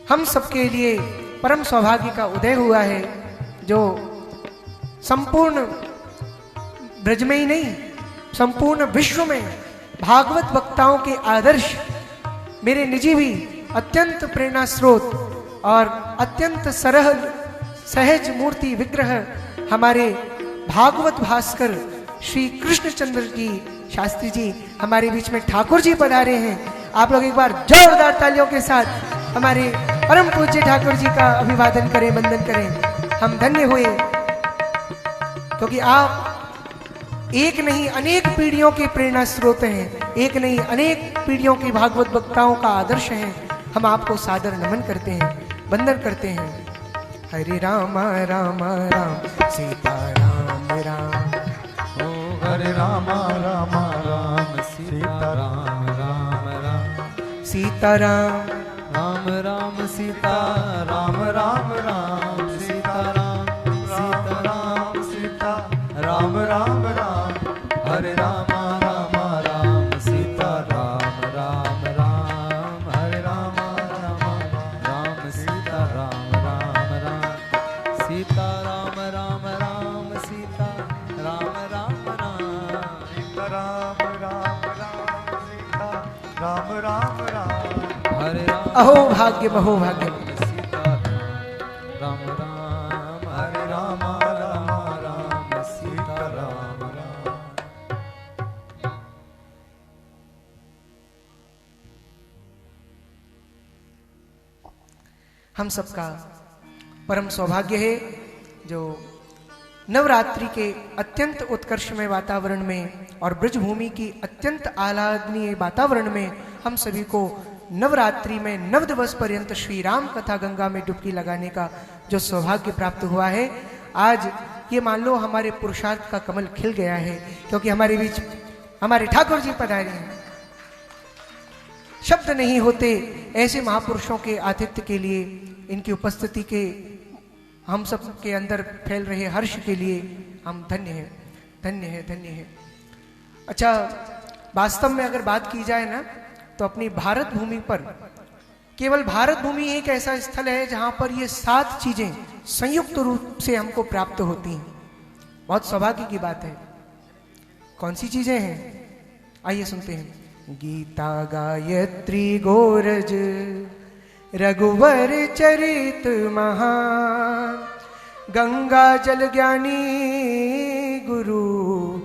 हम सबके लिए परम सौभाग्य का उदय हुआ है, जो संपूर्ण ब्रज में ही नहीं, संपूर्ण विश्व में भागवत वक्ताओं के आदर्श, मेरे निजी भी अत्यंत प्रेरणा स्रोत और अत्यंत सरल सहज मूर्ति विग्रह हमारे भागवत भास्कर श्री कृष्णचंद्र जी शास्त्री जी हमारे बीच में ठाकुर जी पधारे हैं। आप लोग एक बार जोरदार तालियों के साथ हमारे परम पूज्य ठाकुर जी का अभिवादन करें, वंदन करें। हम धन्य हुए क्योंकि आप एक नहीं अनेक पीढ़ियों के प्रेरणा स्रोत हैं, एक नहीं अनेक पीढ़ियों के भागवत वक्ताओं का आदर्श हैं। हम आपको सादर नमन करते हैं, वंदन करते हैं। हरे राम राम राम सीता राम राम, ओ हरे राम राम राम सीता राम राम राम, सीता राम राम राम सीता राम राम राम सीता राम, सीता राम सीता राम राम राम, हरे राम राम राम सीता राम राम राम, हरे राम राम राम सीता राम राम राम, सीता राम राम राम सीता राम राम राम, सीता राम राम राम सीता राम राम राम, हरे राम अहो भाग्य बहो भाग्य। सीता राम राम, हरे राम राम राम सीता राम राम। हम सबका परम सौभाग्य है जो नवरात्रि के अत्यंत उत्कर्षमय वातावरण में और ब्रजभूमि की अत्यंत आह्लादनीय वातावरण में हम सभी को नवरात्रि में 9 दिवस पर्यंत श्री राम कथा गंगा में डुबकी लगाने का जो सौभाग्य प्राप्त हुआ है। आज ये मान लो हमारे पुरुषार्थ का कमल खिल गया है, क्योंकि हमारे बीच हमारे ठाकुर जी पधारे हैं। शब्द नहीं होते ऐसे महापुरुषों के आतिथ्य के लिए, इनकी उपस्थिति के हम सब के अंदर फैल रहे हर्ष के लिए हम धन्य हैं, धन्य है, धन्य है। अच्छा, वास्तव में अगर बात की जाए ना, तो अपनी भारत भूमि पर केवल भारत भूमि एक ऐसा स्थल है जहां पर ये 7 चीजें संयुक्त रूप से हमको प्राप्त होती हैं। बहुत सौभाग्य की बात है। कौन सी चीजें हैं, आइए सुनते हैं। गीता गायत्री गोरज रघुवर चरित महान, गंगा जल ज्ञानी गुरु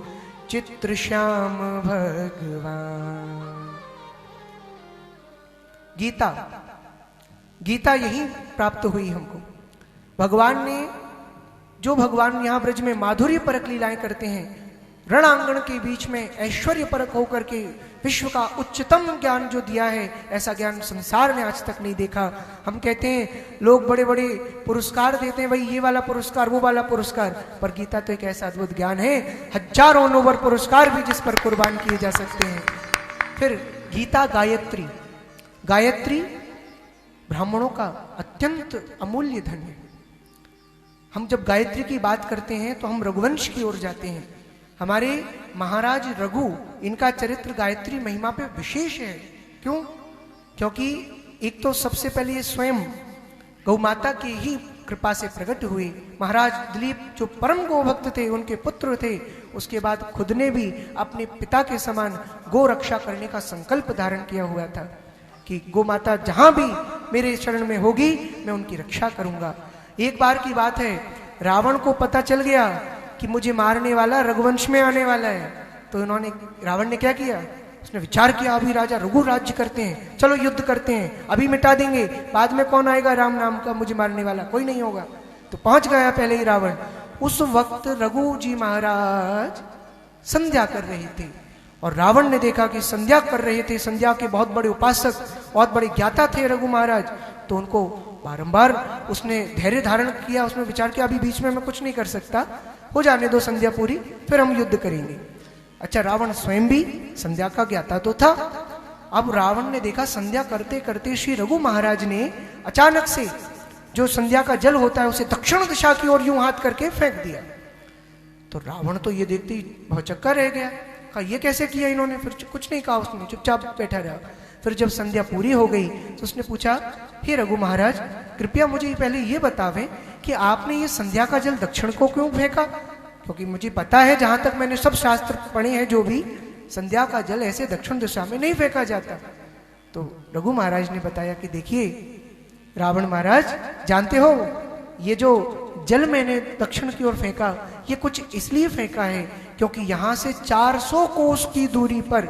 चित्र श्याम भगवान। गीता, गीता यही प्राप्त हुई हमको। भगवान ने, जो भगवान यहां ब्रज में माधुर्य परक लीलाएं करते हैं, रण आंगन के बीच में ऐश्वर्य परक होकर के विश्व का उच्चतम ज्ञान जो दिया है, ऐसा ज्ञान संसार ने आज तक नहीं देखा। हम कहते हैं लोग बड़े बड़े पुरस्कार देते हैं, भाई ये वाला पुरस्कार वो वाला पुरस्कार, पर गीता तो एक ऐसा अद्भुत ज्ञान है, हजारों नोबल पुरस्कार भी जिस पर कुर्बान किए जा सकते हैं। फिर गीता गायत्री, गायत्री ब्राह्मणों का अत्यंत अमूल्य धन है। हम जब गायत्री की बात करते हैं तो हम रघुवंश की ओर जाते हैं। हमारे महाराज रघु, इनका चरित्र गायत्री महिमा पे विशेष है। क्यों? क्योंकि एक तो सबसे पहले ये स्वयं गौ माता की ही कृपा से प्रकट हुए। महाराज दिलीप जो परम गोभक्त थे, उनके पुत्र थे। उसके बाद खुद ने भी अपने पिता के समान गो रक्षा करने का संकल्प धारण किया हुआ था कि गो माता जहां भी मेरे शरण में होगी मैं उनकी रक्षा करूंगा। एक बार की बात है, रावण को पता चल गया कि मुझे मारने वाला रघुवंश में आने वाला है, तो रावण ने क्या किया, उसने विचार किया अभी राजा रघु राज्य करते हैं, चलो युद्ध करते हैं, अभी मिटा देंगे, बाद में कौन आएगा राम नाम का मुझे मारने वाला, कोई नहीं होगा। तो पहुंच गया पहले ही रावण। उस वक्त रघु जी महाराज संध्या कर रहे थे और रावण ने देखा कि संध्या कर रहे थे, संध्या के बहुत बड़े उपासक, बहुत बड़े ज्ञाता थे रघु महाराज। तो उनको बारंबार उसने धैर्य धारण किया, उसने विचार किया अभी बीच में मैं कुछ नहीं कर सकता, हो जाने दो संध्या पूरी, फिर हम युद्ध करेंगे। अच्छा, रावण स्वयं भी संध्या का ज्ञाता तो था। अब रावण ने देखा संध्या करते करते श्री रघु महाराज ने अचानक से जो संध्या का जल होता है उसे दक्षिण दिशा की ओर यूं हाथ करके फेंक दिया। तो रावण तो ये देखते ही भौचक्का रह गया, कहा ये कैसे किया इन्होंने। फिर कुछ नहीं कहा उसने, चुपचाप बैठा रहा। फिर जब संध्या पूरी हो गई तो उसने पूछा हे रघु महाराज, कृपया मुझे पहले ये बतावें कि आपने ये संध्या का जल दक्षिण को क्यों फेंका? क्योंकि मुझे पता है, जहां तक मैंने सब शास्त्र पढ़े हैं, जो भी संध्या का जल ऐसे दक्षिण दिशा में नहीं फेंका जाता। तो रघु महाराज ने बताया कि देखिए रावण महाराज, जानते हो ये जो जल मैंने दक्षिण की ओर फेंका, ये कुछ इसलिए फेंका है क्योंकि यहां से 400 कोस की दूरी पर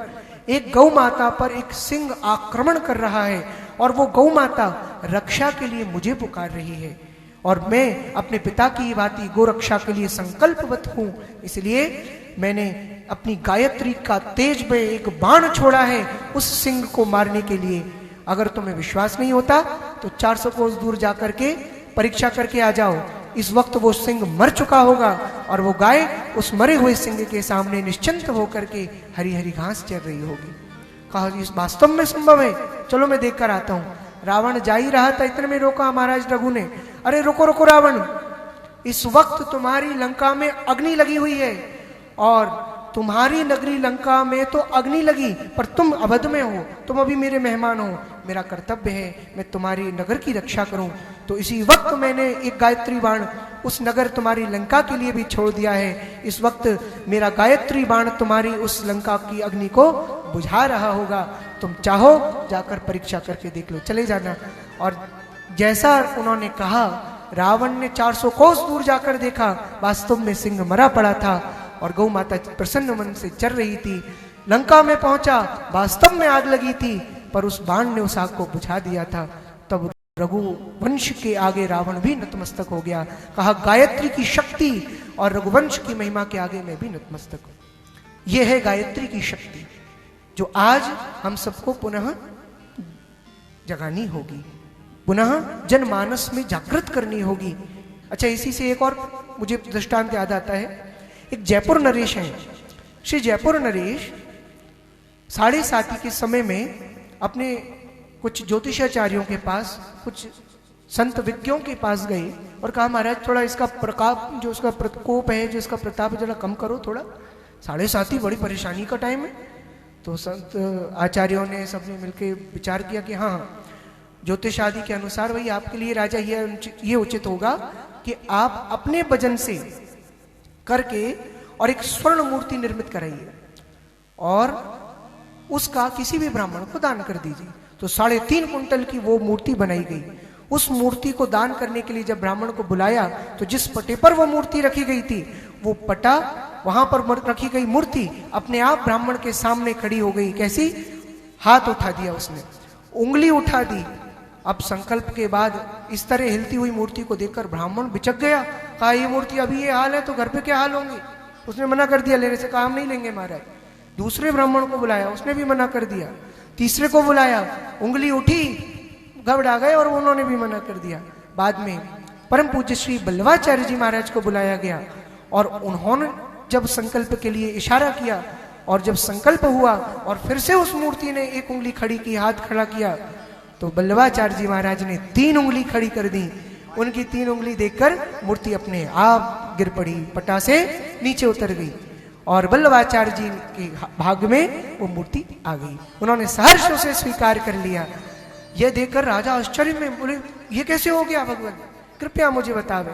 एक गौ माता पर एक सिंह आक्रमण कर रहा है और वो गौ माता रक्षा के लिए मुझे पुकार रही है और मैं अपने पिता की भांति गो रक्षा के लिए संकल्पवत हूं। इसलिए मैंने अपनी गायत्री का तेज में एक बाण छोड़ा है उस सिंह को मारने के लिए। अगर तुम्हें विश्वास नहीं होता तो 400 कोस दूर जाकर के परीक्षा करके आ जाओ। इस वक्त वो सिंह मर चुका होगा और वो गाय उस मरे हुए सिंह के सामने निश्चिंत होकर के हरी हरी घास चर रही होगी। कहा इस वास्तव में संभव है, चलो मैं देख कर आता हूं। रावण जा ही रहा था, इतने में रोका महाराज रघु ने। अरे रुको रुको रावण, इस वक्त तुम्हारी लंका में अग्नि लगी हुई है और तुम्हारी नगरी लंका में तो अग्नि लगी, पर तुम अवध में हो, तुम अभी मेरे मेहमान हो। मेरा कर्तव्य है मैं तुम्हारी नगर की रक्षा करूं। तो इसी वक्त मैंने एक गायत्री बाण उस नगर तुम्हारी लंका के लिए भी छोड़ दिया है। इस वक्त मेरा गायत्री बाण तुम्हारी उस लंका की अग्नि को बुझा रहा होगा। तुम चाहो जाकर परीक्षा करके देख लो, चले जाना। और जैसा उन्होंने कहा, रावण ने 400 कोस दूर जाकर देखा, वास्तव में सिंह मरा पड़ा था और गौ माता प्रसन्न मन से चर रही थी। लंका में पहुंचा, वास्तव में आग लगी थी, पर उस बाण ने उस आग को बुझा दिया था। तब रघुवंश के आगे रावण भी नतमस्तक हो गया। कहा गायत्री की शक्ति और रघुवंश की महिमा के आगे मैं भी नतमस्तक हूं। यह है गायत्री की शक्ति जो आज हम सबको पुनः जगानी होगी, पुनः जनमानस में जागृत करनी होगी। अच्छा, इसी से एक और मुझे दृष्टांत याद आता है। एक जयपुर नरेश है। श्री जयपुर नरेश 7:30 के समय में अपने कुछ ज्योतिषाचार्यों के पास, कुछ संत विज्ञों के पास गए और कहा महाराज थोड़ा इसका प्रकाप, जो इसका प्रकोप है, जो इसका प्रताप जरा कम करो थोड़ा। 7:30 बड़ी परेशानी का टाइम है। तो संत आचार्यों ने सबने मिलकर विचार किया कि हाँ, ज्योतिष आदि के अनुसार वही आपके लिए राजा ये उचित होगा कि आप अपने वजन से करके और एक स्वर्ण मूर्ति निर्मित कराइए और उसका किसी भी ब्राह्मण को दान कर दीजिए। तो 3.5 कुंटल की वो मूर्ति बनाई गई। उस मूर्ति को दान करने के लिए जब ब्राह्मण को बुलाया तो जिस पटे पर वो मूर्ति रखी गई थी, वो पटा, वहां पर रखी गई मूर्ति अपने आप ब्राह्मण के सामने खड़ी हो गई। कैसी? हाथ उठा दिया उसने, उंगली उठा दी। अब संकल्प के बाद इस तरह हिलती हुई मूर्ति को देखकर ब्राह्मण बिचक गया। कहा ये मूर्ति अभी ये हाल है तो घर पे क्या हाल होंगे। उसने मना कर दिया लेने से, कहा हम नहीं लेंगे महाराज। दूसरे ब्राह्मण को बुलाया, उसने भी मना कर दिया। तीसरे को बुलाया, उंगली उठी, घबरा गए और उन्होंने भी मना कर दिया। बाद में परम पूज्य श्री बल्लवाचार्य जी महाराज को बुलाया गया और उन्होंने जब संकल्प के लिए इशारा किया और जब संकल्प हुआ और फिर से उस मूर्ति ने एक उंगली खड़ी की, हाथ खड़ा किया, तो बल्लवाचार्य जी महाराज ने 3 उंगली खड़ी कर दी। उनकी 3 उंगली देखकर मूर्ति अपने आप गिर पड़ी, पटा से नीचे उतर गई और बल्लवाचार्य जी के भाग में वो मूर्ति आ गई। उन्होंने सहर्ष उसे स्वीकार कर लिया। यह देखकर राजा आश्चर्य में बोले, ये कैसे हो गया भगवान, कृपया मुझे बतावे।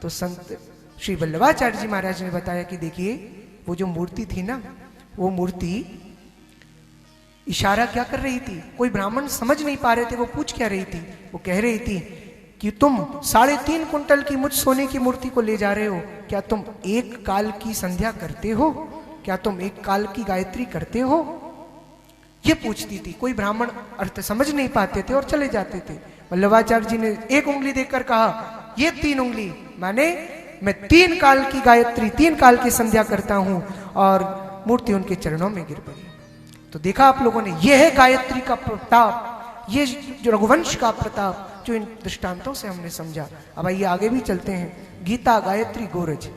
तो संत श्री बल्लवाचार्य जी महाराज ने बताया कि देखिए वो जो मूर्ति थी ना, वो मूर्ति इशारा क्या कर रही थी, कोई ब्राह्मण समझ नहीं पा रहे थे वो पूछ क्या रही थी। वो कह रही थी कि तुम 3.5 कुंटल की मुझ सोने की मूर्ति को ले जा रहे हो, क्या तुम 1 काल की संध्या करते हो? क्या तुम 1 काल की गायत्री करते हो? ये पूछती थी। कोई ब्राह्मण अर्थ समझ नहीं पाते थे और चले जाते थे। वल्लभाचार्य जी ने 1 उंगली देखकर कहा, ये 3 उंगली माने मैं 3 काल की गायत्री, 3 काल की संध्या करता हूं। और मूर्ति उनके चरणों में गिर पड़ी। तो देखा आप लोगों ने, यह है गायत्री का प्रताप, ये जो रघुवंश का प्रताप, जो इन दृष्टांतों से हमने समझा। अब आइए आगे भी चलते हैं। गीता, गायत्री, गोरज,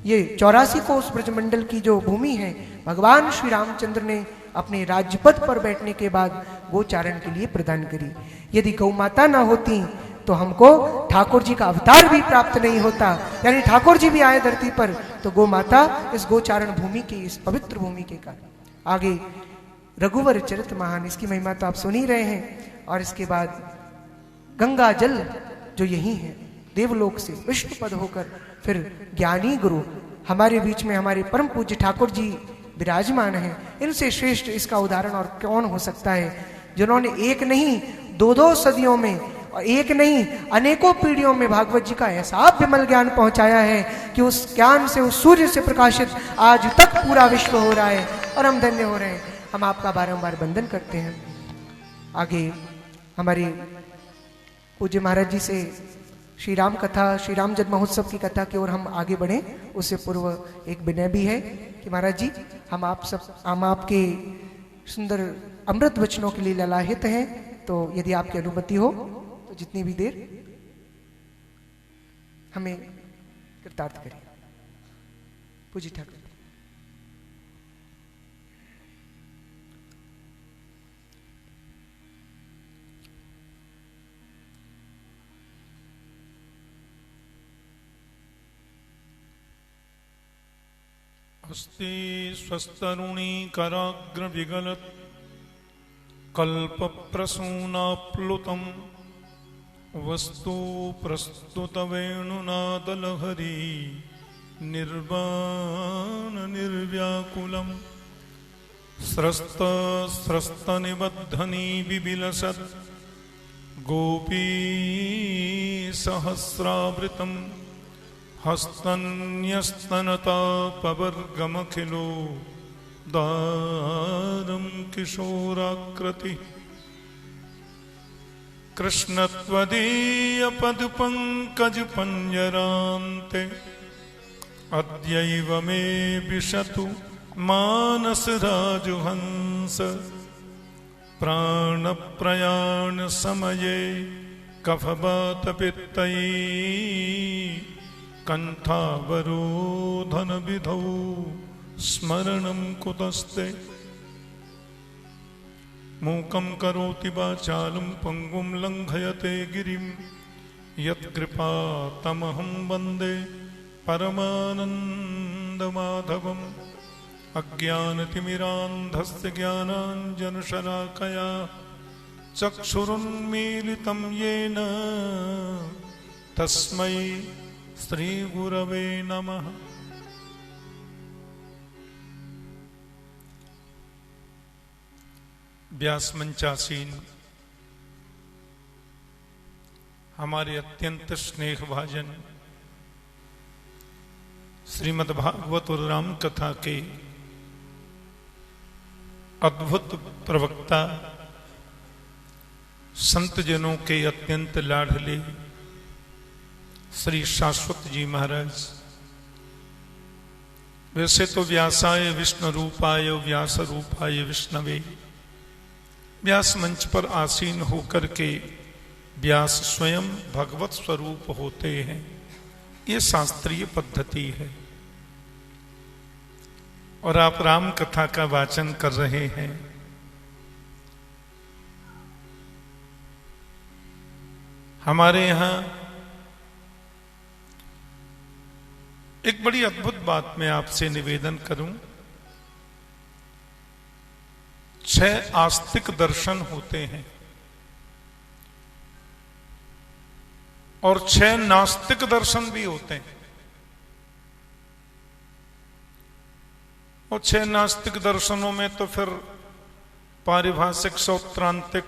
ये 84 कोस ब्रजमंडल की जो भूमि है, भगवान श्री रामचंद्र ने अपने राज्यपद पर बैठने के बाद गोचारण के लिए प्रदान करी। यदि गौ माता ना होती तो हमको ठाकुर जी का अवतार भी प्राप्त नहीं होता। यानी ठाकुर जी भी आए धरती पर तो गौ माता इस गोचारण भूमि की, इस पवित्र भूमि के कारण। आगे रघुवर चरित महान, इसकी महिमा तो आप सुन ही रहे हैं। और इसके बाद गंगा जल जो यही है, देवलोक से विष्णु पद होकर फिर ज्ञानी गुरु हमारे बीच में हमारे परम पूज्य ठाकुर जी विराजमान हैं। इनसे श्रेष्ठ इसका उदाहरण और कौन हो सकता है, जिन्होंने एक नहीं दो दो सदियों में और एक नहीं अनेकों पीढ़ियों में भागवत जी का ऐसा विमल ज्ञान पहुंचाया है कि उस ज्ञान से, उस सूर्य से प्रकाशित आज तक पूरा विश्व हो रहा है और हम धन्य हो रहे हैं। हम आपका बारंबार वंदन करते हैं। आगे हमारे पूज्य महाराज जी से श्री राम कथा, श्री राम जन्म महोत्सव की कथा की ओर हम आगे बढ़े, उससे पूर्व एक विनय भी है कि महाराज जी हम आपके सुंदर अमृत वचनों के लिए ललाहित हैं, तो यदि आपकी अनुमति हो तो जितनी भी देर हमें कृतार्थ करें। पूज्य ठाकुर। अस्ति स्वस्तरुणी कराग्र विगलत कल्प प्रसूनाप्लुतम वस्तु प्रस्तुत वेणुनादलहरी निर्वाण निर्व्याकुलम स्रस्त स्रस्त निबद्धनी बिबिलसत् गोपी सहस्रावृतम हस्तन्यस्तनतापवर्गमखिलो दारं किशोराकृति कृष्णत्वदीयपदपङ्कजपञ्जरान्ते अद्यैव मे विशतु मानसराजुहंस प्राणप्रयाणसमये कफवातपित्तैः कण्ठावरोधनविधौ स्मरणं कुतस्ते मूकं करोति वाचालं पङ्गुं लङ्घयते गिरिं यत्कृपातमहं वन्दे परमानन्दमाधवम् अज्ञानतिमिरान्धस्य ज्ञानाञ्जनशलाकया चक्षुरुन्मीलितं येन तस्मै श्रीगुरवे नमः। व्यास मंचासीन हमारे अत्यंत स्नेह भाजन श्रीमद् भागवत और राम कथा के अद्भुत प्रवक्ता संत जनों के अत्यंत लाडले श्री शाश्वत जी महाराज, वैसे तो व्यासाय विष्णु रूपाय व्यास रूपाय विष्णवे, व्यास मंच पर आसीन होकर के व्यास स्वयं भगवत स्वरूप होते हैं, ये शास्त्रीय पद्धति है। और आप राम कथा का वाचन कर रहे हैं। हमारे यहां एक बड़ी अद्भुत बात मैं आपसे निवेदन करूं। 6 आस्तिक दर्शन होते हैं और 6 नास्तिक दर्शन भी होते हैं। और 6 नास्तिक दर्शनों में तो फिर पारिभाषिक, सौत्रांतिक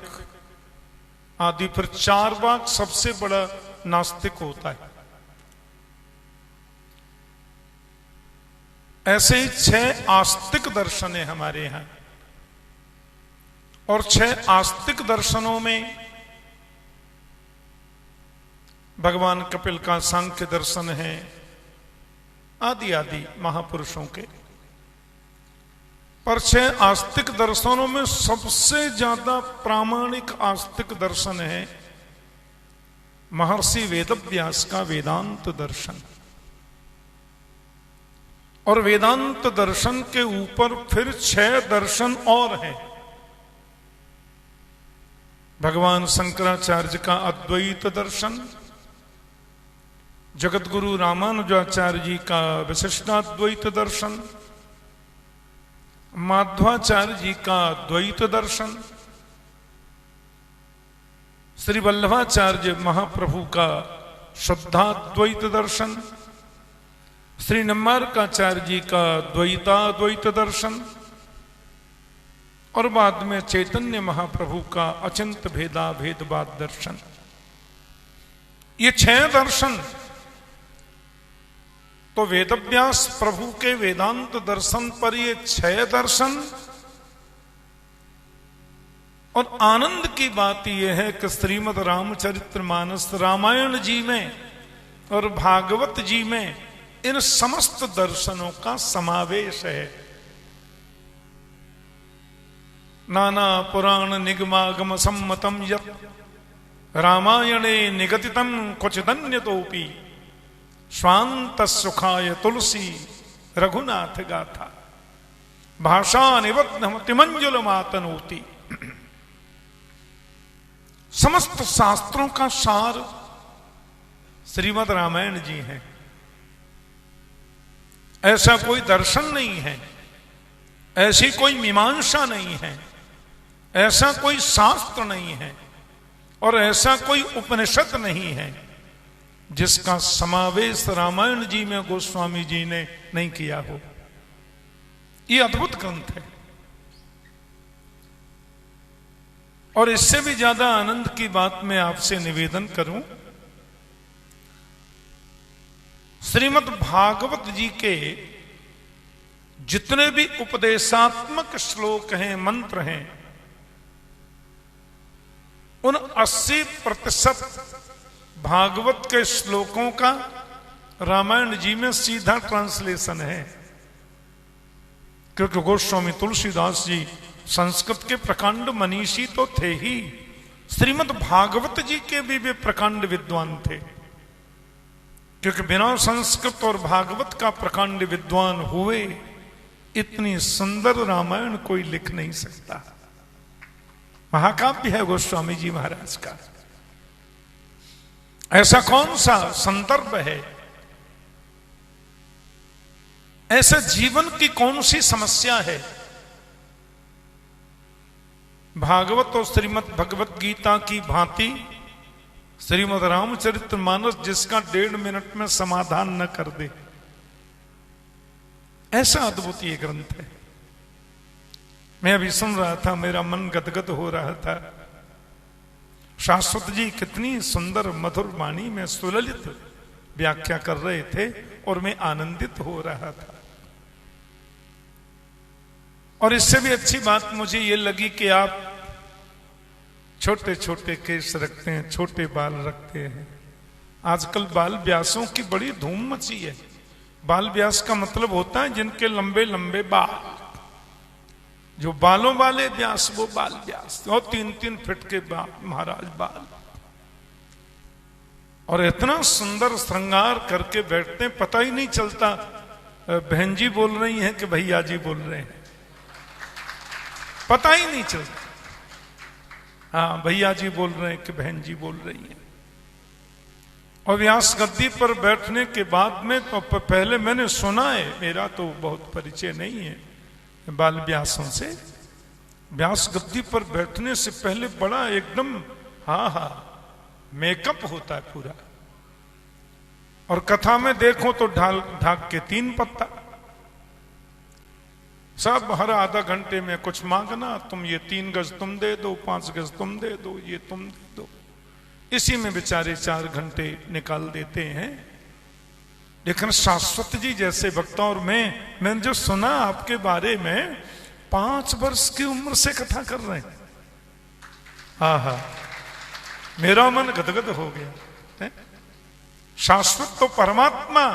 आदि, फिर 4 वाक सबसे बड़ा नास्तिक होता है। ऐसे ही 6 आस्तिक दर्शन है हमारे यहां। और 6 आस्तिक दर्शनों में भगवान कपिल का सांख्य दर्शन है, आदि आदि महापुरुषों के। पर 6 आस्तिक दर्शनों में सबसे ज्यादा प्रामाणिक आस्तिक दर्शन है महर्षि वेदव्यास का वेदांत दर्शन। और वेदांत दर्शन के ऊपर फिर 6 दर्शन और हैं। भगवान शंकराचार्य का अद्वैत दर्शन, जगतगुरु रामानुजाचार्य जी का विशिष्टाद्वैत दर्शन, माध्वाचार्य जी का द्वैत दर्शन, श्री वल्लभाचार्य महाप्रभु का शुद्धाद्वैत दर्शन, श्री निम्बार्काचार्य जी का द्वैताद्वैत दर्शन और बाद में चैतन्य महाप्रभु का अचिंत भेदा भेदवाद दर्शन। ये 6 दर्शन तो वेदव्यास प्रभु के वेदांत दर्शन पर ये 6 दर्शन। और आनंद की बात यह है कि श्रीमद् रामचरितमानस रामायण जी में और भागवत जी में इन समस्त दर्शनों का समावेश है। नाना पुराण निगमागम सम्मतम यत् रामायणे निगदितम क्वचिदन्यतोपि स्वांत सुखाय तुलसी रघुनाथ गाथा भाषा निबद्धमति मंजुल मातनोति। समस्त शास्त्रों का सार श्रीमद् रामायण जी है। ऐसा कोई दर्शन नहीं है, ऐसी कोई मीमांसा नहीं है, ऐसा कोई शास्त्र नहीं है और ऐसा कोई उपनिषद नहीं है जिसका समावेश रामायण जी में गोस्वामी जी ने नहीं किया हो। ये अद्भुत ग्रंथ है। और इससे भी ज्यादा आनंद की बात मैं आपसे निवेदन करूं, श्रीमद् भागवत जी के जितने भी उपदेशात्मक श्लोक हैं, मंत्र हैं, उन 80% भागवत के श्लोकों का रामायण जी में सीधा ट्रांसलेशन है। क्योंकि गोस्वामी तुलसीदास जी संस्कृत के प्रकांड मनीषी तो थे ही, श्रीमद् भागवत जी के भी वे प्रकांड विद्वान थे। क्योंकि बिना संस्कृत और भागवत का प्रकांड विद्वान हुए इतनी सुंदर रामायण कोई लिख नहीं सकता। महाकाव्य है गोस्वामी जी महाराज का। ऐसा कौन सा संदर्भ है, ऐसा जीवन की कौन सी समस्या है, भागवत और श्रीमद् भगवत गीता की भांति श्रीमद् रामचरितमानस जिसका 1.5 मिनट में समाधान न कर दे, ऐसा अद्भुत ये ग्रंथ है। मैं अभी सुन रहा था, मेरा मन गदगद हो रहा था। शाश्वत जी कितनी सुंदर मधुर वाणी में सुललित व्याख्या कर रहे थे और मैं आनंदित हो रहा था। और इससे भी अच्छी बात मुझे ये लगी कि आप छोटे छोटे केस रखते हैं, छोटे बाल रखते हैं। आजकल बाल व्यासों की बड़ी धूम मची है। बाल व्यास का मतलब होता है जिनके लंबे लंबे बाल, जो बालों वाले व्यास वो बाल व्यास, और 3-3 फीट के बाल महाराज बाल, और इतना सुंदर श्रृंगार करके बैठते हैं, पता ही नहीं चलता बहन जी बोल रही हैं कि भैया जी बोल रहे हैं, पता ही नहीं चलता। हाँ, भैया जी बोल रहे हैं कि बहन जी बोल रही हैं। और व्यास गद्दी पर बैठने के बाद में तो पहले मैंने सुना है, मेरा तो बहुत परिचय नहीं है बाल व्यासों से। व्यास गद्दी पर बैठने से पहले बड़ा एकदम मेकअप होता है पूरा। और कथा में देखो तो ढाक के 3 पत्ता, सब हर आधा घंटे में कुछ मांगना, तुम ये 3 गज तुम दे दो, 5 गज तुम दे दो, ये तुम दे दो। इसी में बेचारे 4 घंटे निकाल देते हैं। लेकिन शाश्वत जी जैसे वक्ता, और मैंने जो सुना आपके बारे में, 5 वर्ष की उम्र से कथा कर रहे हैं। मेरा मन गदगद हो गया। शाश्वत तो परमात्मा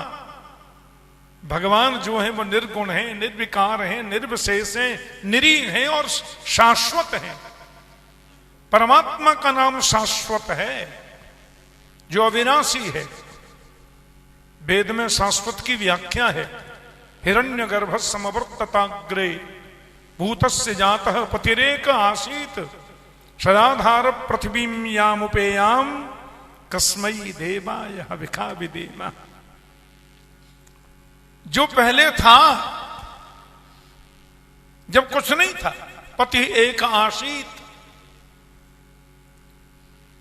भगवान जो है वो निर्गुण है, निर्विकार है, निर्विशेष है, निरीह है और शाश्वत है। परमात्मा का नाम शाश्वत है जो अविनाशी है। वेद में शाश्वत की व्याख्या है, हिरण्यगर्भ समवर्तताग्रे भूतस्य जातः पतिरेक आसीत सदाधार पृथ्वीं यामुपेयाम कस्मै देवाय हविखा विदेमा। जो पहले था, जब कुछ नहीं था, पति एक आशीत,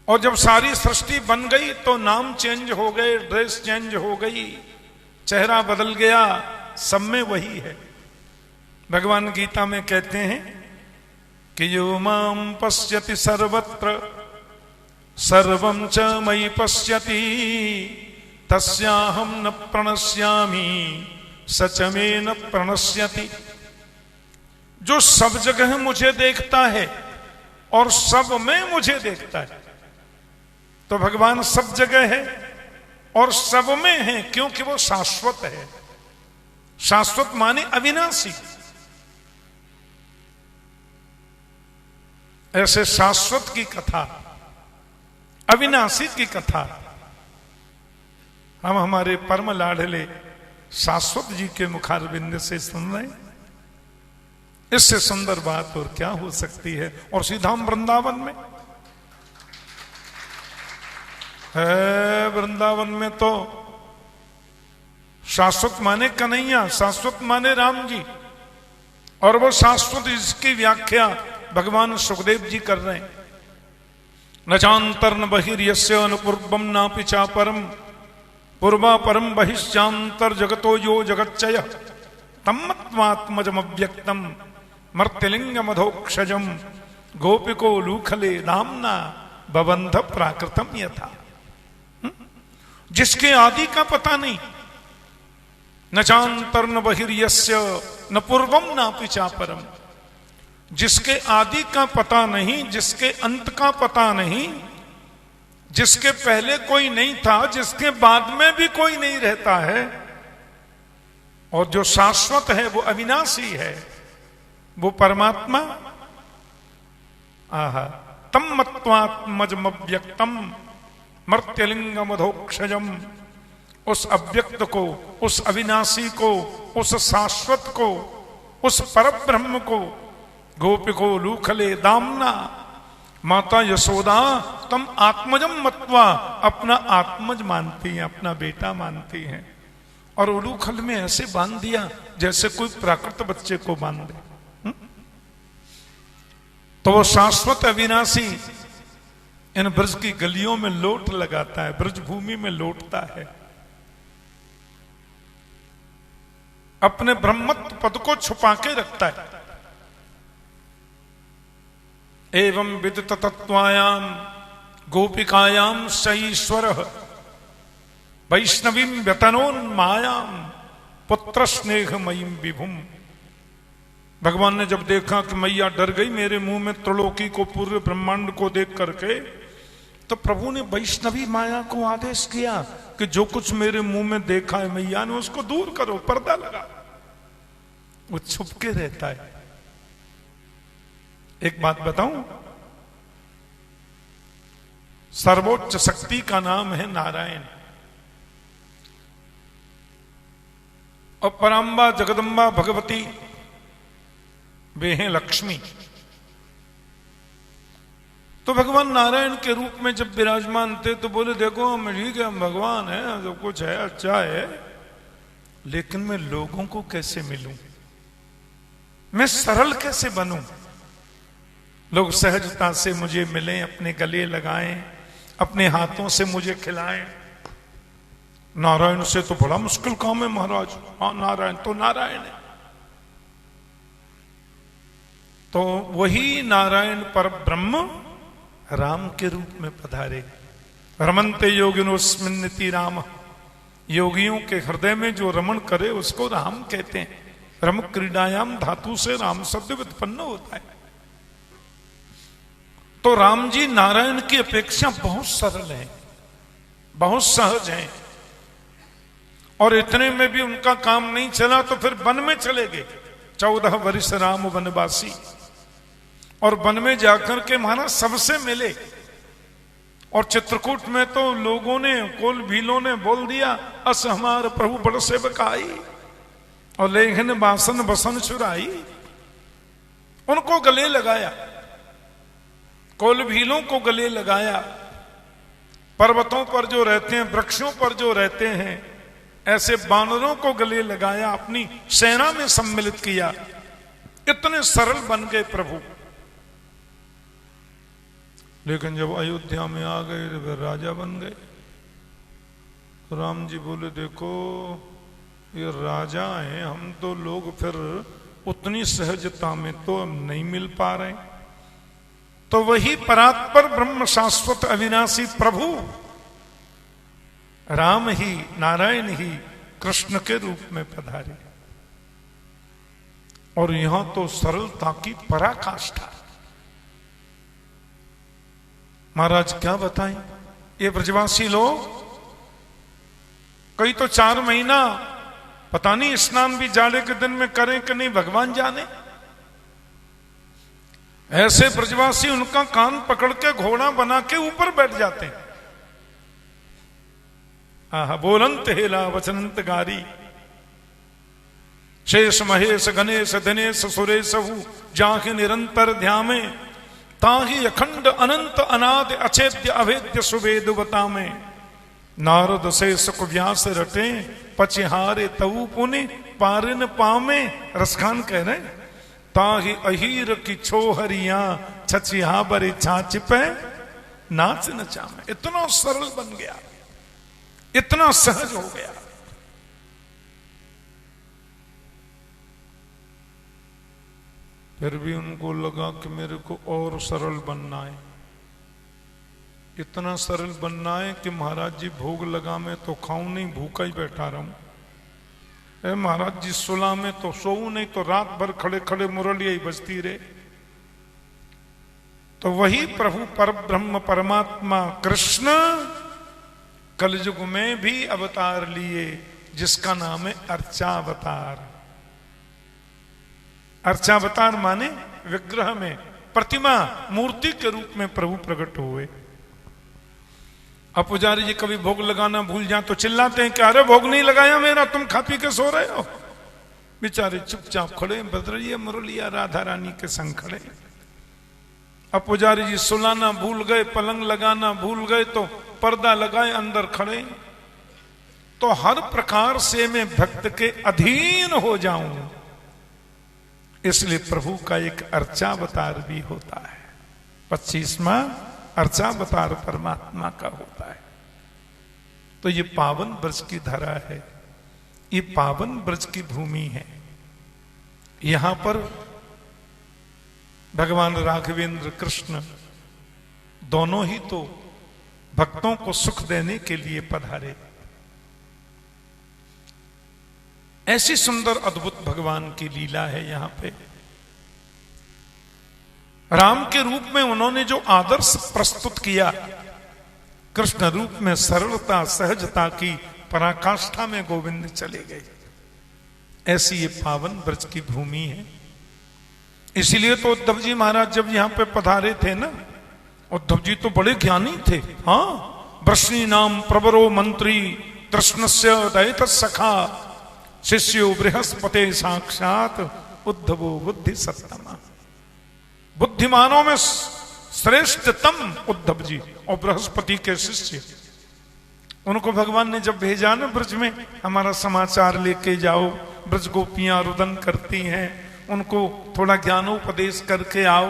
और जब सारी सृष्टि बन गई तो नाम चेंज हो गए, ड्रेस चेंज हो गई, चेहरा बदल गया, सब में वही है। भगवान गीता में कहते हैं कि यो माम पश्यति सर्वत्र सर्वं च मयि पश्यति तस्याहं न प्रणश्यामि सच में न प्रणश्यति। जो सब जगह मुझे देखता है और सब में मुझे देखता है, तो भगवान सब जगह है और सब में है, क्योंकि वो शाश्वत है। शाश्वत माने अविनाशी। ऐसे शाश्वत की कथा, अविनाशी की कथा हम हमारे परम लाडले शाश्वत जी के मुखारविंद से सुन रहे हैं। इससे सुंदर बात और क्या हो सकती है। और सीधा हम वृंदावन में है। वृंदावन में तो शाश्वत माने कन्हैया, शाश्वत माने राम जी, और वो शाश्वत इसकी व्याख्या भगवान सुखदेव जी कर रहे हैं। न चांतर न बहिर्यस्य न पूर्वम नापि चापरम पूर्वा परम बहिश्चांतर जगतो यो जगच्चय तम्मत्मात्मजम अव्यक्तम मर्त्यलिंग मधोक्षजम गोपिको लूखले नामना बबंध प्राकृतम यथा। जिसके आदि का पता नहीं, न चांतर न बहिर्यस्य न पूर्वम नापि चापरम, जिसके आदि का पता नहीं, जिसके अंत का पता नहीं, जिसके पहले कोई नहीं था, जिसके बाद में भी कोई नहीं रहता है, और जो शाश्वत है, वो अविनाशी है, वो परमात्मा। आहा तम्मत्वात्मजम अव्यक्तम मर्त्यलिंग मधोक्षजम। उस अव्यक्त को, उस अविनाशी को, उस शाश्वत को, उस परब्रह्म को गोपिको लूखले दामना, माता यशोदा तम आत्मजम मत्वा, अपना आत्मज मानती हैं, अपना बेटा मानती हैं, और उलूखल में ऐसे बांध दिया जैसे कोई प्राकृत बच्चे को बांध दे। तो वो शाश्वत अविनाशी इन ब्रज की गलियों में लोट लगाता है, ब्रज भूमि में लोटता है, अपने ब्रह्मत्व पद को छुपा के रखता है। एवं विदित तत्वायाम गोपिकायाम सईश्वर वैष्णवीं व्यतनोन्मायाम पुत्र स्नेहमयीं विभुम। भगवान ने जब देखा कि मैया डर गई मेरे मुंह में त्रिलोकी को, पूरे ब्रह्मांड को देख करके, तो प्रभु ने वैष्णवी माया को आदेश किया कि जो कुछ मेरे मुंह में देखा है मैया ने, उसको दूर करो, पर्दा लगा। वो छुप के रहता है। एक बात बताऊं, सर्वोच्च शक्ति का नाम है नारायण, और पराम्बा जगदम्बा भगवती वे हैं लक्ष्मी। तो भगवान नारायण के रूप में जब विराजमान थे तो बोले देखो हम ठीक है, हम भगवान है, सब कुछ है, अच्छा है, लेकिन मैं लोगों को कैसे मिलूं, मैं सरल कैसे बनूं, लोग सहजता से मुझे मिलें, अपने गले लगाएं, अपने हाथों से मुझे खिलाएं। नारायण से तो बड़ा मुश्किल काम है महाराज। हाँ नारायण तो नारायण है। तो वही नारायण पर ब्रह्म राम के रूप में पधारे। रमन्ते योगिनोस्मिन्निति राम, योगियों के हृदय में जो रमण करे उसको राम कहते हैं। रम क्रीडायाम धातु से राम शब्द व्युत्पन्न होता है। तो राम जी नारायण की अपेक्षा बहुत सरल हैं, बहुत सहज हैं, और इतने में भी उनका काम नहीं चला तो फिर वन में चले गए। 14 वर्ष राम वनवासी, और वन में जाकर के महाराज सबसे मिले। और चित्रकूट में तो लोगों ने, कोल भीलों ने बोल दिया अस हमार प्रभु बड़ सेवक आई, और लेखन बासन बसन चुराई। उनको गले लगाया, कोल भीलों को गले लगाया। पर्वतों पर जो रहते हैं, वृक्षों पर जो रहते हैं, ऐसे बानरों को गले लगाया, अपनी सेना में सम्मिलित किया। इतने सरल बन गए प्रभु। लेकिन जब अयोध्या में आ गए तो फिर राजा बन गए। तो राम जी बोले देखो ये राजा हैं, हम तो लोग फिर उतनी सहजता में तो अब नहीं मिल पा रहे। तो वही परात्पर ब्रह्म शाश्वत अविनाशी प्रभु राम ही नारायण ही कृष्ण के रूप में पधारे। और यहां तो सरलता की पराकाष्ठा। महाराज क्या बताएं, ये ब्रजवासी लोग कई तो 4 महीना पता नहीं स्नान भी जाड़े के दिन में करें कि नहीं, भगवान जाने। ऐसे ब्रजवासी उनका कान पकड़ के घोड़ा बना के ऊपर बैठ जाते हैं। आहा, बोलंत हेला वचनंत गारी, शेष महेश गणेश दिनेश सुरेश जाहि निरंतर ध्यामे, ताहि अखंड अनंत अनाद अछेद्य अभेद्य सुवेदुवता में। नारद से सुख व्यास रटे, पचिहारे तऊ पुनि पारिन पामे। रसखान कह रहे ताहि अहीर की छोहरिया, छचिहा बरे छाछ पे नाच नचा में। इतना सरल बन गया, इतना सहज हो गया। फिर भी उनको लगा कि मेरे को और सरल बनना है, इतना सरल बनना है कि महाराज जी भोग लगा में तो खाऊं नहीं, भूखा ही बैठा रहूं। महाराज जी सुला में तो सोऊं नहीं, तो रात भर खड़े खड़े मुरलिया ही बजती रहे। तो वही प्रभु पर ब्रह्म परमात्मा कृष्ण कलयुग में भी अवतार लिए, जिसका नाम है अर्चावतार। अर्चावतार माने विग्रह में, प्रतिमा मूर्ति के रूप में प्रभु प्रकट हुए। अब पुजारी जी कभी भोग लगाना भूल जाए तो चिल्लाते हैं कि अरे भोग नहीं लगाया मेरा, तुम खा पी के सो रहे हो। बेचारे चुपचाप खड़े, बदरिए मुरलिया राधा रानी के संग खड़े। अब पुजारी जी सुलाना भूल गए, पलंग लगाना भूल गए तो पर्दा लगाए अंदर खड़े। तो हर प्रकार से मैं भक्त के अधीन हो जाऊं, इसलिए प्रभु का एक अर्चावतार भी होता है। 25वां अर्चावतार परमात्मा का होता है। तो ये पावन ब्रज की धरा है, ये पावन ब्रज की भूमि है। यहां पर भगवान राघवेंद्र कृष्ण दोनों ही तो भक्तों को सुख देने के लिए पधारे। ऐसी सुंदर अद्भुत भगवान की लीला है। यहां पे राम के रूप में उन्होंने जो आदर्श प्रस्तुत किया, कृष्ण रूप में सरलता सहजता की पराकाष्ठा में गोविंद चले गए। ऐसी ये पावन ब्रज की भूमि है। इसीलिए तो उद्धव जी महाराज जब यहां पे पधारे थे ना, उद्धव जी तो बड़े ज्ञानी थे। हाँ, वृष्णि नाम प्रवरो मंत्री, कृष्णस्य दयित सखा, शिष्यो बृहस्पते साक्षात, उद्धवो बुद्धि सत्तमा। बुद्धिमानों में श्रेष्ठतम उद्धव जी और बृहस्पति के शिष्य। उनको भगवान ने जब भेजा ना ब्रज में, हमारा समाचार लेके जाओ, ब्रज गोपियां रुदन करती हैं, उनको थोड़ा ज्ञानोपदेश करके आओ।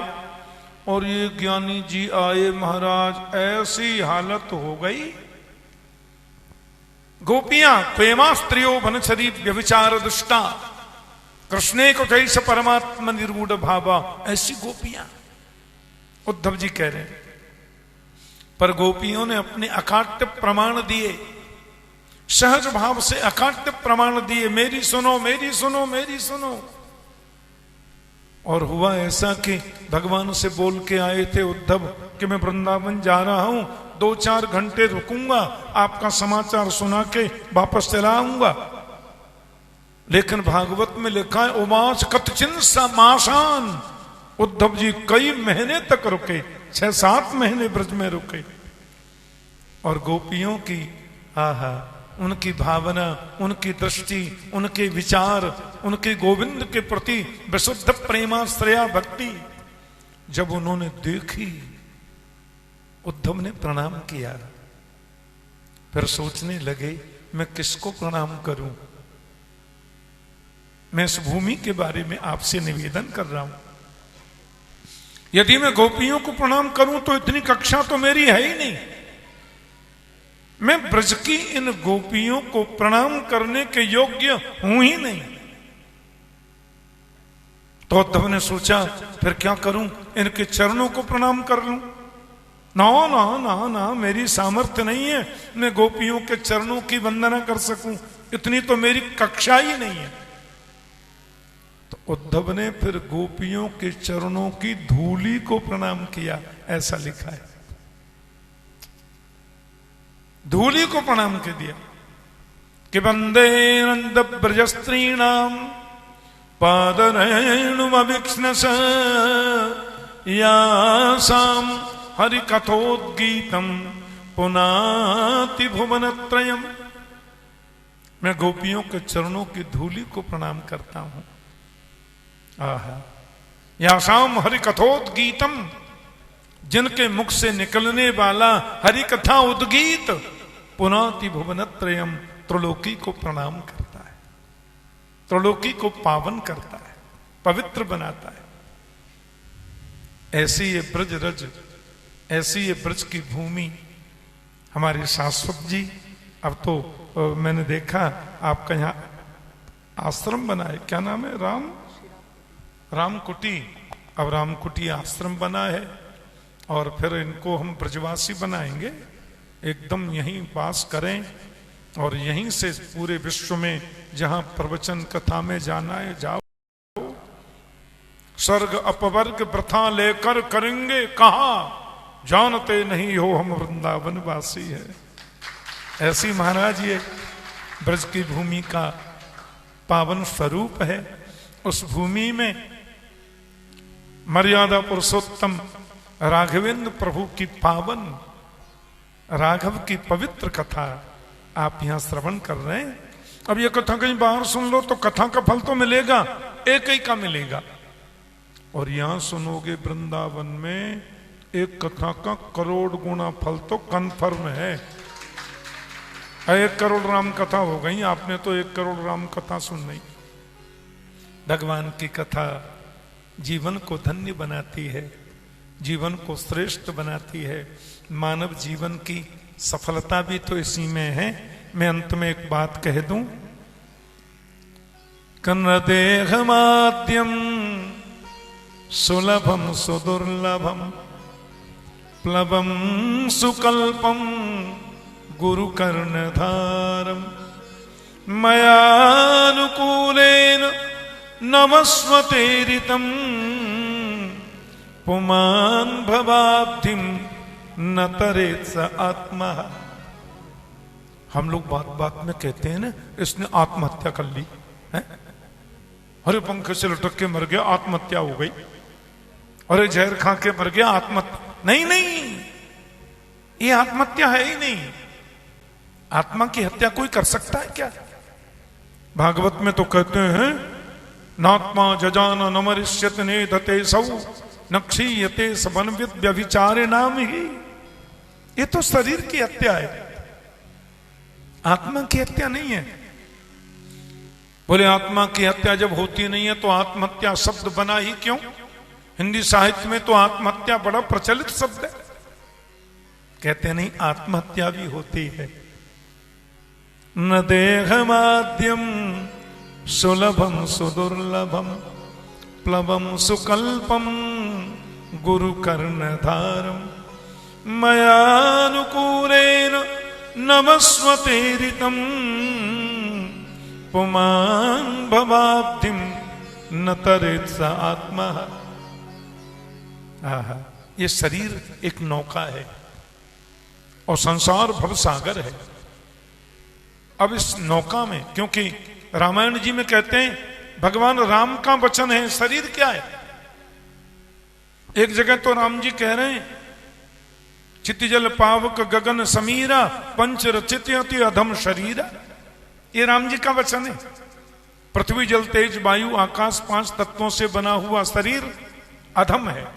और ये ज्ञानी जी आए महाराज, ऐसी हालत हो गई। गोपियां प्रेमा स्त्रियो वनचरी व्यभिचार दुष्टा, कृष्णे को कैसे परमात्मा निर्गुण भावा। ऐसी गोपियां उद्धव जी कह रहे हैं। पर गोपियों ने अपने अकाट्य प्रमाण दिए, सहज भाव से अकाट्य प्रमाण दिए, मेरी सुनो मेरी सुनो मेरी सुनो। और हुआ ऐसा कि भगवान से बोल के आए थे उद्धव कि मैं वृंदावन जा रहा हूं, 2-4 घंटे रुकूंगा, आपका समाचार सुना के वापस चला आऊंगा। लेकिन भागवत में लिखा है उमास कतचिन समासान। उद्धव जी कई महीने तक रुके, 6-7 महीने ब्रज में रुके। और गोपियों की आहा, उनकी भावना, उनकी दृष्टि, उनके विचार, उनके गोविंद के प्रति विशुद्ध प्रेमाश्रया भक्ति जब उन्होंने देखी, उद्धव ने प्रणाम किया। फिर सोचने लगे मैं किसको प्रणाम करूं। मैं इस भूमि के बारे में आपसे निवेदन कर रहा हूं। यदि मैं गोपियों को प्रणाम करूं तो इतनी कक्षा तो मेरी है ही नहीं। मैं ब्रज की इन गोपियों को प्रणाम करने के योग्य हूं ही नहीं। तो उद्धव ने सोचा फिर क्या करूं, इनके चरणों को प्रणाम कर लूं। ना ना ना ना, मेरी सामर्थ्य नहीं है मैं गोपियों के चरणों की वंदना कर सकूं, इतनी तो मेरी कक्षा ही नहीं है। तो उद्धव ने फिर गोपियों के चरणों की धूली को प्रणाम किया, ऐसा लिखा है। धूली को प्रणाम कर दिया कि वंदे नंद ब्रजस्त्रीणाम पादरेणुमविक्ष्णस यासाम हरि कथोद्गीतम पुनाति भुवनत्रयम। मैं गोपियों के चरणों की धूली को प्रणाम करता हूं। आहा, यासाम हरि कथोद्गीतम, जिनके मुख से निकलने वाला हरि कथा उद्गीत पुनाति भुवनत्रयम, त्रिलोकी को प्रणाम करता है, त्रिलोकी को पावन करता है, पवित्र बनाता है। ऐसी ये ब्रज रज, ऐसी ये ब्रज की भूमि हमारे शाश्वत जी। अब तो मैंने देखा आपका यहाँ आश्रम बना है, क्या नाम है, रामकुटी। अब रामकुटी आश्रम बना है और फिर इनको हम ब्रजवासी बनाएंगे, एकदम यहीं वास करें और यहीं से पूरे विश्व में जहां प्रवचन कथा में जाना है जाओ। स्वर्ग अपवर्ग प्रथा लेकर करेंगे कहा, जानते नहीं हो हम वृंदावन वासी है। ऐसी महाराज ये ब्रज की भूमि का पावन स्वरूप है। उस भूमि में मर्यादा पुरुषोत्तम राघवेंद्र प्रभु की पावन, राघव की पवित्र कथा आप यहां श्रवण कर रहे हैं। अब ये कथा कहीं बाहर सुन लो तो कथा का फल तो मिलेगा, एक ही का मिलेगा, और यहां सुनोगे वृंदावन में एक कथा का करोड़ गुना फल तो कन्फर्म है। 1 करोड़ राम कथा हो गई, आपने तो 1 करोड़ राम कथा सुन ली। भगवान की कथा जीवन को धन्य बनाती है, जीवन को श्रेष्ठ बनाती है। मानव जीवन की सफलता भी तो इसी में है। मैं अंत में एक बात कह दूं, कन्नदेह माद्यम सुलभम सुदुर्लभम प्लवम सुकल्पम गुरु कर्णधारम मयानुकूलेन नमस्वतेरितम पुमान भवाब्धिम न तरेत स आत्मा। हम लोग बात बात में कहते हैं ना, इसने आत्महत्या कर ली है, अरे पंखे से लटक के मर गया, आत्महत्या हो गई, अरे जहर खा के मर गया, आत्महत्या। नहीं नहीं, ये आत्महत्या है ही नहीं। आत्मा की हत्या कोई कर सकता है क्या? भागवत में तो कहते हैं नात्मा जजान नमरिष्यत नेधते सौ नक्षीयते सबन्वित व्यभिचारे नाम ही। ये तो शरीर की हत्या है, आत्मा की हत्या नहीं है। बोले आत्मा की हत्या जब होती नहीं है तो आत्महत्या शब्द बना ही क्यों? हिंदी साहित्य में तो आत्महत्या बड़ा प्रचलित शब्द है। कहते नहीं, आत्महत्या भी होती है। न देह माध्यम सुलभम सुदुर्लभम प्लवम सुकल्पम गुरु कर्णधारम मयानुकूलेन नमस्वतेरितम पुमान भवाब्धिम न तरेत स आत्मा। आहा, ये शरीर एक नौका है और संसार भवसागर है। अब इस नौका में, क्योंकि रामायण जी में कहते हैं भगवान राम का वचन है, शरीर क्या है? एक जगह तो राम जी कह रहे हैं चितिजल पावक गगन समीरा पंच रचित्यति अधम शरीरा। ये राम जी का वचन है। पृथ्वी जल तेज वायु आकाश 5 तत्वों से बना हुआ शरीर अधम है।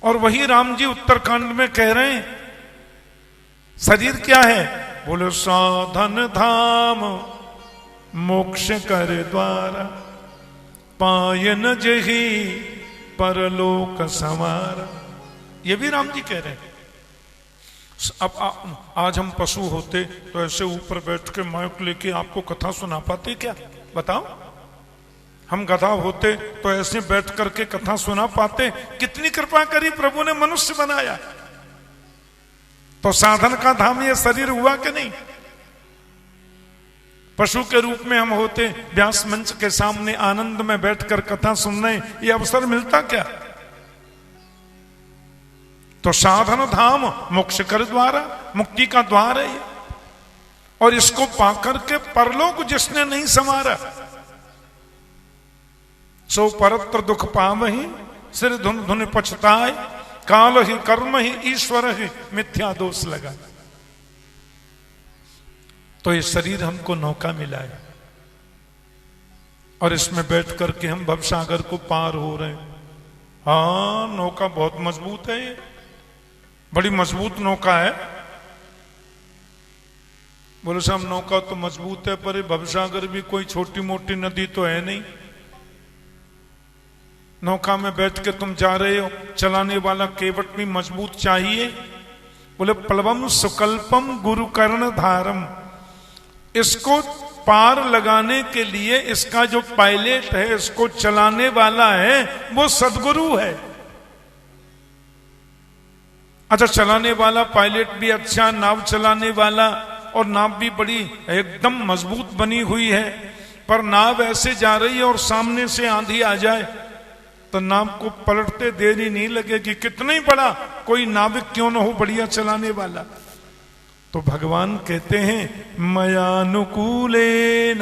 और वही राम जी उत्तरकांड में कह रहे हैं शरीर क्या है? बोले साधन धाम मोक्ष कर द्वारा पायन जही परलोक संवारा। ये भी राम जी कह रहे हैं। अब आज हम पशु होते तो ऐसे ऊपर बैठ के माइक लेके आपको कथा सुना पाते क्या? बताओ। हम गधा होते तो ऐसे बैठ करके कथा सुना पाते? कितनी कृपा करी प्रभु ने, मनुष्य बनाया। तो साधन का धाम ये शरीर हुआ कि नहीं? पशु के रूप में हम होते, व्यास मंच के सामने आनंद में बैठकर कथा सुनने ये अवसर मिलता क्या? तो साधन धाम मोक्ष कर द्वारा, मुक्ति का द्वार है ये। और इसको पाकर के परलोक जिसने नहीं संवारा, सो परत्र दुख पावहि, सिर धुन धुन पछताए, काल ही कर्म ही ईश्वर ही मिथ्या दोष लगा। तो ये शरीर हमको नौका मिला है और इसमें बैठ करके हम भवसागर को पार हो रहे हैं। हाँ, नौका बहुत मजबूत है, ये बड़ी मजबूत नौका है। बोले साहब नौका तो मजबूत है, पर भवसागर भी कोई छोटी मोटी नदी तो है नहीं। नौका में बैठ के तुम जा रहे हो, चलाने वाला केवट भी मजबूत चाहिए। बोले प्लवम सुकल्पम गुरु कर्ण धारम, इसको पार लगाने के लिए इसका जो पायलट है, इसको चलाने वाला है, वो सदगुरु है। अच्छा, चलाने वाला पायलट भी अच्छा, नाव चलाने वाला, और नाव भी बड़ी एकदम मजबूत बनी हुई है। पर नाव ऐसे जा रही है और सामने से आंधी आ जाए तो नाव को पलटते देरी नहीं लगेगी, कितना ही बड़ा कोई नाविक क्यों न हो, बढ़िया चलाने वाला। तो भगवान कहते हैं मयानुकूलेन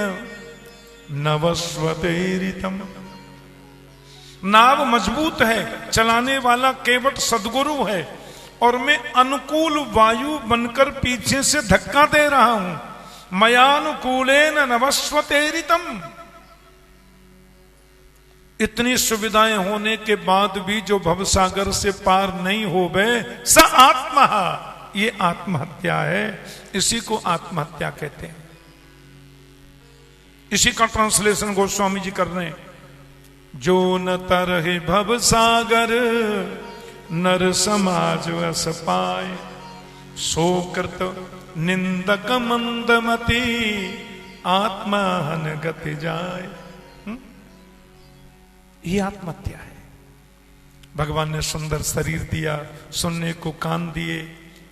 नवस्वतेरितम, नाव मजबूत है, चलाने वाला केवट सदगुरु है, और मैं अनुकूल वायु बनकर पीछे से धक्का दे रहा हूं। मयानुकूलेन नवस्वतेरितम, इतनी सुविधाएं होने के बाद भी जो भवसागर से पार नहीं हो गए, स आत्मा, ये आत्महत्या है। इसी को आत्महत्या कहते हैं। इसी का ट्रांसलेशन गोस्वामी जी कर रहे हैं। जो न तरहि भवसागर नर समाज अस पाए, सोकृत निंदक मंदमती आत्माहन गति जाए। ये आत्महत्या है। भगवान ने सुंदर शरीर दिया, सुनने को कान दिए।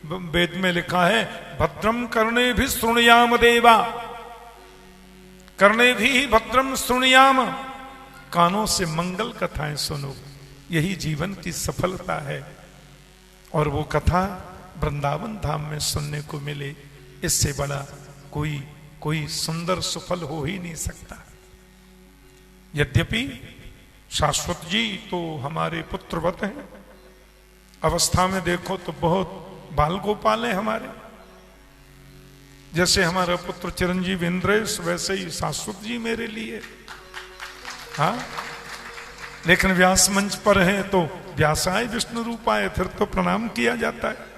वेद में लिखा है भद्रम कर्णे भी श्रृणुयाम देवा, कर्णे भी भद्रम श्रृणुयाम, कानों से मंगल कथाएं सुनो, यही जीवन की सफलता है। और वो कथा वृंदावन धाम में सुनने को मिले, इससे बड़ा कोई सुंदर सफल हो ही नहीं सकता। यद्यपि शाश्वत जी तो हमारे पुत्रवत हैं, अवस्था में देखो तो बहुत बाल गोपाल है हमारे। जैसे हमारा पुत्र चिरंजीव इंद्रेश, वैसे ही शाश्वत जी मेरे लिए। हाँ, लेकिन व्यास मंच पर है तो व्यासाय विष्णु रूपाय, फिर तो प्रणाम किया जाता है।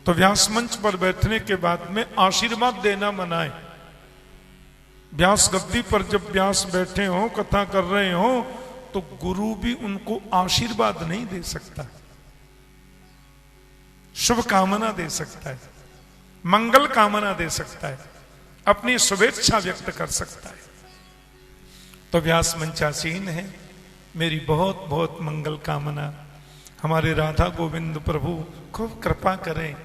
तो व्यास मंच पर बैठने के बाद में आशीर्वाद देना मना है। व्यास गद्दी पर जब व्यास बैठे हो, कथा कर रहे हो, तो गुरु भी उनको आशीर्वाद नहीं दे सकता, शुभ कामना दे सकता है, मंगल कामना दे सकता है, अपनी शुभेच्छा व्यक्त कर सकता है। तो व्यास मंचासीन है, मेरी बहुत बहुत मंगल कामना। हमारे राधा गोविंद प्रभु खूब कृपा करें,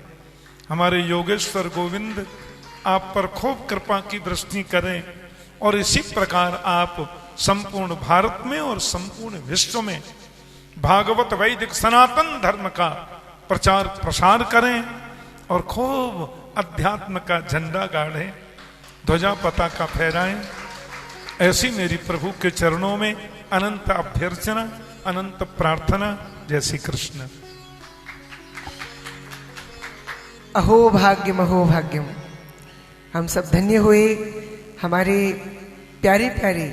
हमारे योगेश्वर गोविंद आप पर खूब कृपा की वृष्टि करें, और इसी प्रकार आप संपूर्ण भारत में और संपूर्ण विश्व में भागवत वैदिक सनातन धर्म का प्रचार प्रसार करें, और खूब अध्यात्म का झंडा गाड़ें, ध्वजा पताका फहराएं। ऐसी मेरी प्रभु के चरणों में अनंत अभ्यर्चना, अनंत प्रार्थना। जय श्री कृष्ण। अहो भाग्यम, अहो भाग्यम। हम सब धन्य हुए, हमारे प्यारे प्यारे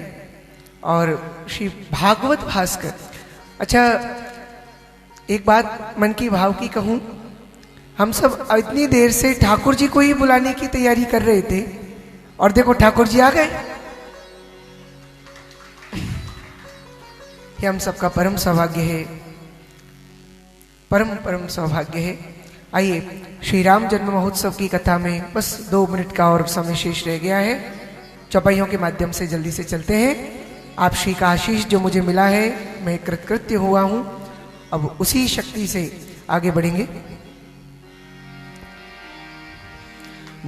और श्री भागवत भास्कर। अच्छा, एक बात मन की भाव की कहूं, हम सब इतनी देर से ठाकुर जी को ही बुलाने की तैयारी कर रहे थे, और देखो ठाकुर जी आ गए। ये हम सबका परम सौभाग्य है, परम परम सौभाग्य है। आइए श्री राम जन्म महोत्सव की कथा में बस 2 मिनट का और समय शेष रह गया है। चौपाइयों के माध्यम से जल्दी से चलते हैं। आप श्री का आशीष जो मुझे मिला है, मैं कृतकृत्य हुआ हूं, अब उसी शक्ति से आगे बढ़ेंगे।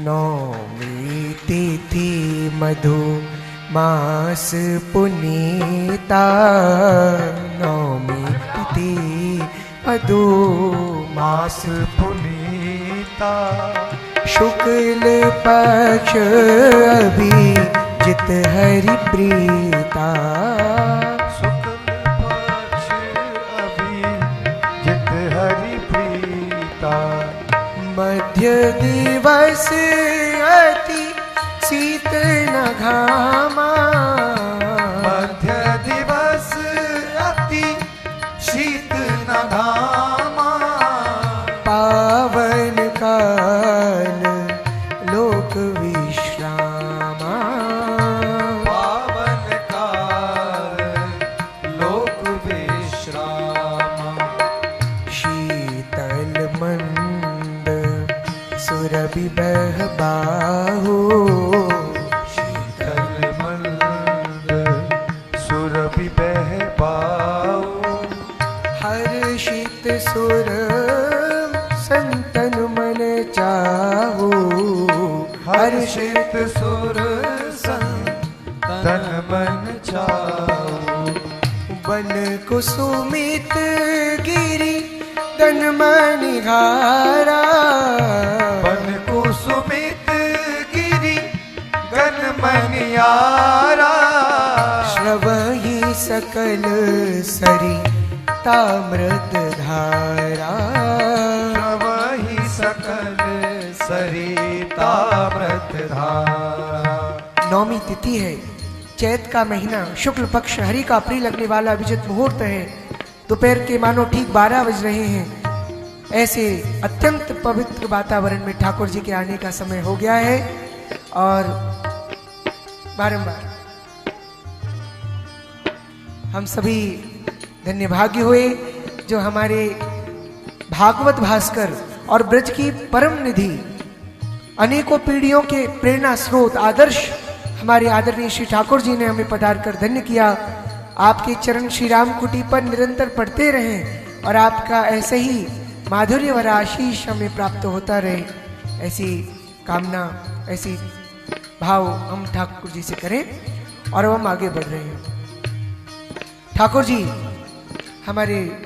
नौमी तिथि मधु मास पुनीता, नौमी तिथि मधु मास पुनीता, शुक्ल पक्ष अभिजित हरि प्रीता, शुक्ल पक्ष अभिजित हरि प्रीता, मध्य दिवस अति शीत न घामा, मध्य दिवस अति शीत न घामा, पावन काल लोक विश्रामा, पावन काल लोक विश्रामा, शीतल मंद सुरभि बह बाहु, शीतल मंद सुरभि बह बाहु, हर्षित सुर संतन मन चाहु, हर्षित सुर संतन मन चाहु, बन कुसुमित गिरी तन मनिहारा, बन कुसुमित गिरि गन मनियारा, श्रवहि सकल सरी ताम्रत धारा, वही सकल सरितामृत धारा। नौमी तिथि है, चैत का महीना, शुक्ल पक्ष, हरि का प्रिय लगने वाला अभिजित मुहूर्त है। दोपहर के मानो ठीक 12 बज रहे हैं। ऐसे अत्यंत पवित्र वातावरण में ठाकुर जी के आने का समय हो गया है और बारंबार हम सभी धन्य भाग्य हुए जो हमारे भागवत भास्कर और ब्रज की परम निधि, अनेकों पीढ़ियों के प्रेरणा स्रोत, आदर्श हमारे आदरणीय श्री ठाकुर जी ने हमें पधार कर धन्य किया। आपके चरण श्री राम कुटी पर निरंतर पढ़ते रहें और आपका ऐसे ही माधुर्य व आशीष हमें प्राप्त होता रहे, ऐसी कामना, ऐसी भाव हम ठाकुर जी से करें और हम आगे बढ़ रहे हैं। ठाकुर जी हमारे